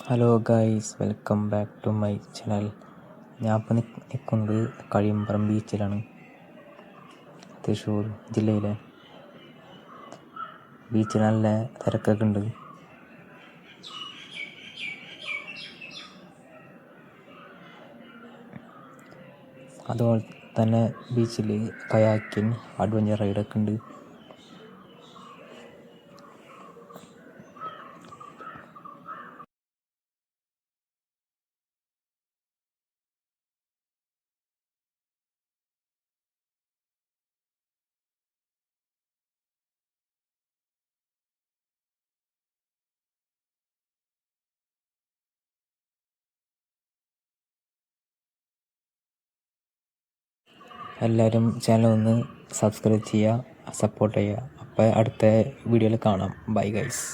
Hello guys, welcome back to my channel. ഞാൻ ഇപ്പം നിൽക്കുന്നത് കഴിയമ്പറം ബീച്ചിലാണ്, തൃശ്ശൂർ ജില്ലയിലെ. ബീച്ചിൽ നല്ല തിരക്കൊക്കെ ഉണ്ട്. അതുപോലെ തന്നെ ബീച്ചിൽ കയാക്കിങ്, അഡ്വഞ്ചർ റൈഡൊക്കെ ഉണ്ട്. എല്ലാവരും ചാനൽ ഒന്ന് സബ്സ്ക്രൈബ് ചെയ്യുക, സപ്പോർട്ട് ചെയ്യുക. അപ്പോൾ അടുത്ത വീഡിയോയിൽ കാണാം. Bye guys.